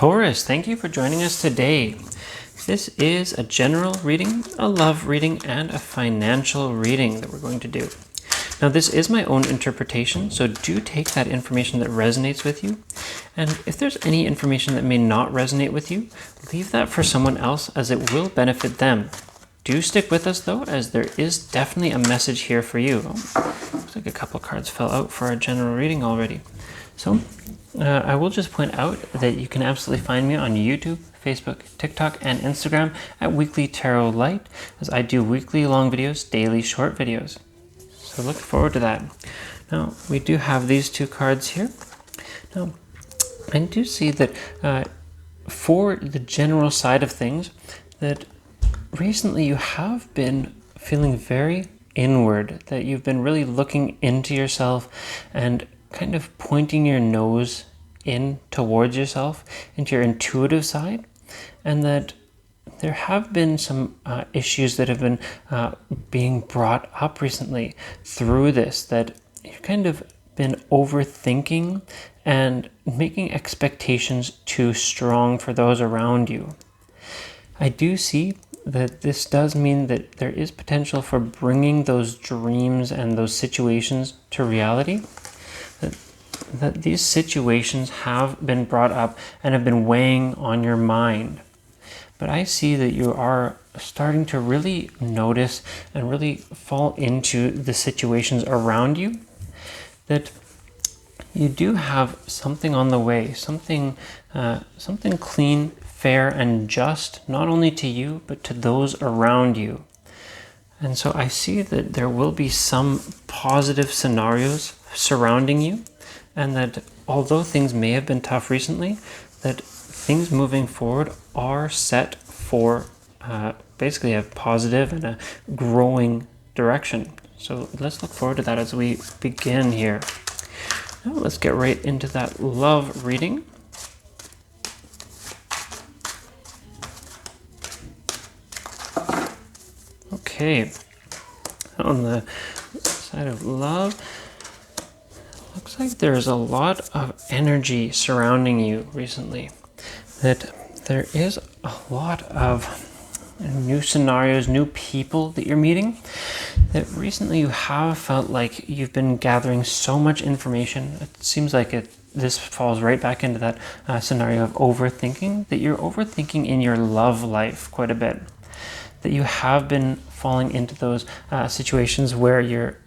Taurus, thank you for joining us today. This is a general reading, a love reading, and a financial reading that we're going to do. Now, this is my own interpretation, so do take that information that resonates with you. And if there's any information that may not resonate with you, leave that for someone else as it will benefit them. Do stick with us though, as there is definitely a message here for you. Looks like a couple cards fell out for our general reading already. So I will just point out that you can absolutely find me on YouTube, Facebook, TikTok, and Instagram at Weekly Tarot Light, as I do weekly long videos, daily short videos. So look forward to that. Now, we do have these two cards here. Now, I do see that for the general side of things, that recently you have been feeling very inward, that you've been really looking into yourself and kind of pointing your nose in towards yourself, into your intuitive side, and that there have been some issues that have been being brought up recently through this, that you've kind of been overthinking and making expectations too strong for those around you. I do see that this does mean that there is potential for bringing those dreams and those situations to reality. That these situations have been brought up and have been weighing on your mind. But I see that you are starting to really notice and really fall into the situations around you, that you do have something on the way, something clean, fair, and just, not only to you, but to those around you. And so I see that there will be some positive scenarios surrounding you, and that although things may have been tough recently, that things moving forward are set for basically a positive and a growing direction. So let's look forward to that as we begin here. Now let's get right into that love reading. Okay, on the side of love, looks like there's a lot of energy surrounding you recently. That there is a lot of new scenarios, new people that you're meeting. That recently you have felt like you've been gathering so much information. It seems like this falls right back into that scenario of overthinking, that you're overthinking in your love life quite a bit. That you have been falling into those situations where you're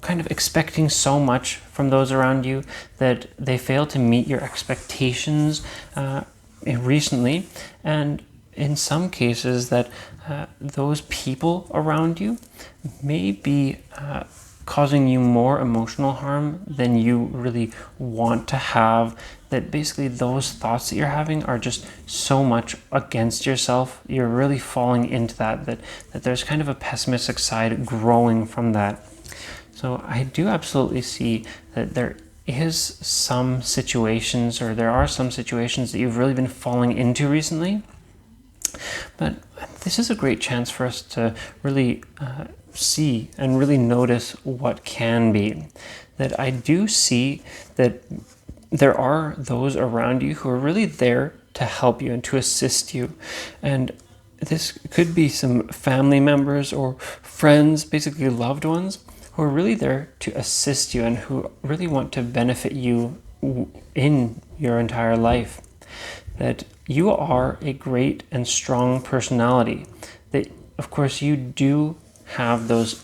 kind of expecting so much from those around you that they fail to meet your expectations recently, and in some cases that those people around you may be causing you more emotional harm than you really want to have, that basically those thoughts that you're having are just so much against yourself. You're really falling into that there's kind of a pessimistic side growing from that. So I do absolutely see that there is some situations, or there are some situations that you've really been falling into recently. But this is a great chance for us to really see and really notice what can be. That I do see that there are those around you who are really there to help you and to assist you. And this could be some family members or friends, basically loved ones, who are really there to assist you and who really want to benefit you in your entire life. That you are a great and strong personality. That, of course, you do have those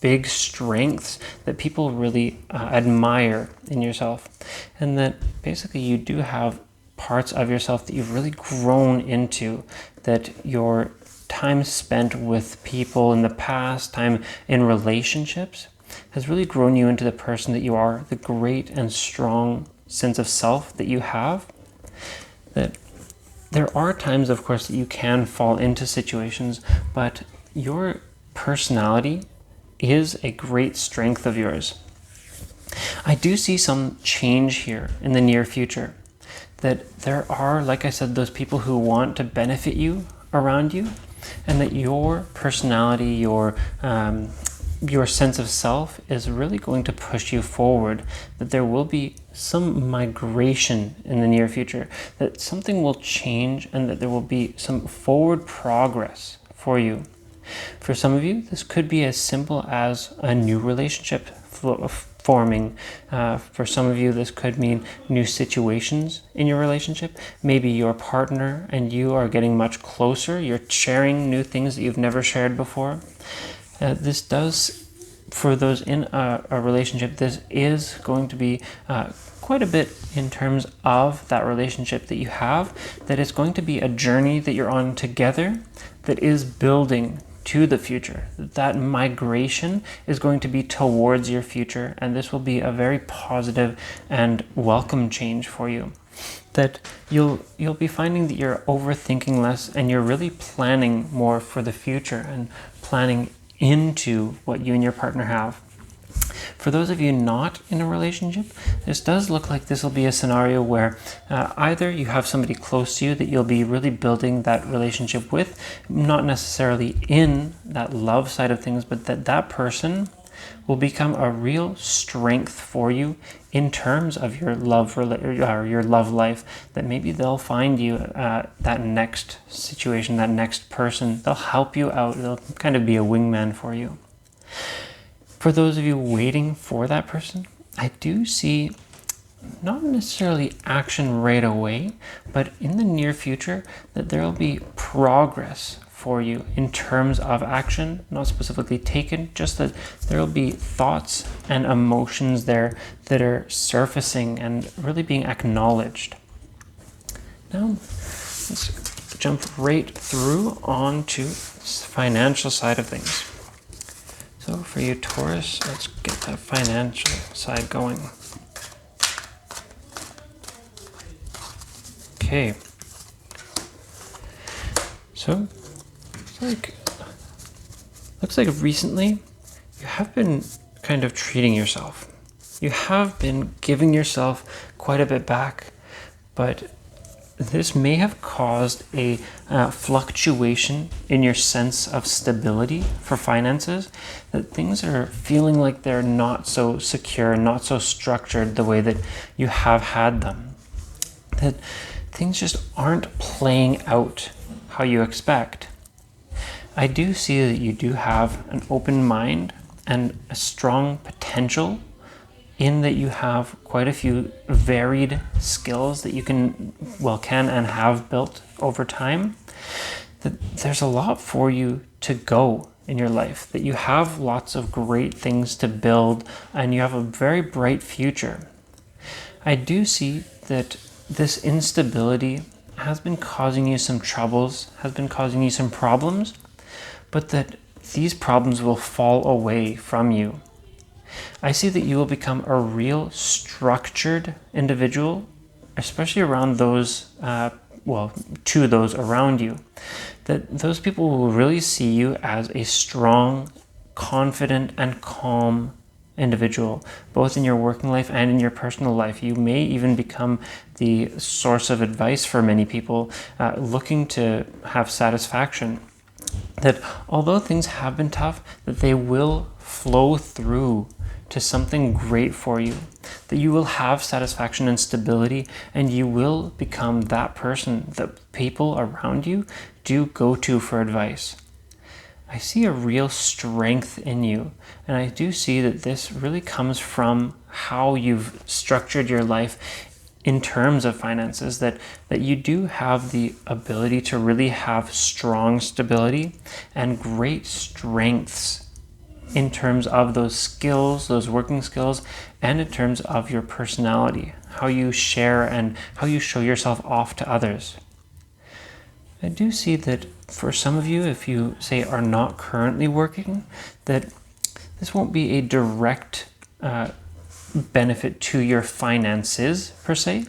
big strengths that people really admire in yourself. And that basically you do have parts of yourself that you've really grown into, that your time spent with people in the past, time in relationships, has really grown you into the person that you are, the great and strong sense of self that you have. That there are times, of course, that you can fall into situations, but your personality is a great strength of yours. I do see some change here in the near future. That there are, like I said, those people who want to benefit you around you, and that your personality, your your sense of self is really going to push you forward, that there will be some migration in the near future, that something will change and that there will be some forward progress for you. For some of you, this could be as simple as a new relationship forming. For some of you, this could mean new situations in your relationship. Maybe your partner and you are getting much closer. You're sharing new things that you've never shared before. This does, for those in a relationship, this is going to be quite a bit in terms of that relationship that you have, that it's going to be a journey that you're on together that is building to the future. That migration is going to be towards your future, and this will be a very positive and welcome change for you. That you'll be finding that you're overthinking less and you're really planning more for the future and planning into what you and your partner have. For those of you not in a relationship, this does look like this will be a scenario where either you have somebody close to you that you'll be really building that relationship with, not necessarily in that love side of things, but that person will become a real strength for you in terms of your love or your love life, that maybe they'll find you that next situation, that next person. They'll help you out. They'll kind of be a wingman for you. For those of you waiting for that person, I do see not necessarily action right away, but in the near future that there will be progress for you in terms of action, not specifically taken, just that there will be thoughts and emotions there that are surfacing and really being acknowledged. Now, let's jump right through onto the financial side of things. So for you, Taurus, let's get that financial side going. Okay. So, looks like recently you have been kind of treating yourself. You have been giving yourself quite a bit back, but this may have caused a fluctuation in your sense of stability for finances, that things are feeling like they're not so secure, not so structured the way that you have had them. That things just aren't playing out how you expect. I do see that you do have an open mind and a strong potential, in that you have quite a few varied skills that you can and have built over time. That there's a lot for you to go in your life, that you have lots of great things to build, and you have a very bright future. I do see that this instability has been causing you some troubles, has been causing you some problems, but that these problems will fall away from you. I see that you will become a real structured individual, especially around those, to those around you. That those people will really see you as a strong, confident, and calm individual, both in your working life and in your personal life. You may even become the source of advice for many people looking to have satisfaction. That although things have been tough, that they will flow through to something great for you, that you will have satisfaction and stability, and you will become that person that people around you do go to for advice. I see a real strength in you, and I do see that this really comes from how you've structured your life in terms of finances, that you do have the ability to really have strong stability and great strengths in terms of those skills, those working skills, and in terms of your personality, how you share and how you show yourself off to others. I do see that for some of you, if you say are not currently working, that this won't be a direct benefit to your finances per se,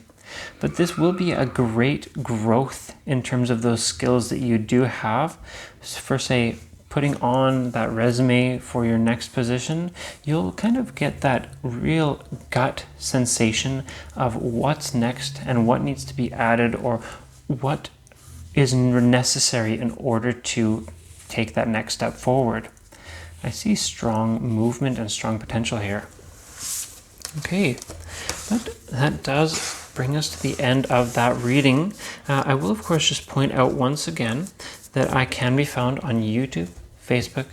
but this will be a great growth in terms of those skills that you do have. For say, putting on that resume for your next position, you'll kind of get that real gut sensation of what's next and what needs to be added, or what is necessary in order to take that next step forward. I see strong movement and strong potential here. Okay, but that does bring us to the end of that reading. I will, of course, just point out once again that I can be found on YouTube, Facebook,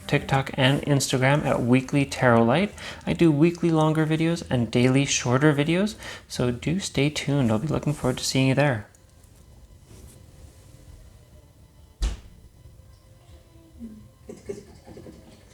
TikTok, and Instagram at Weekly Tarot Light. I do weekly longer videos and daily shorter videos, so do stay tuned. I'll be looking forward to seeing you there.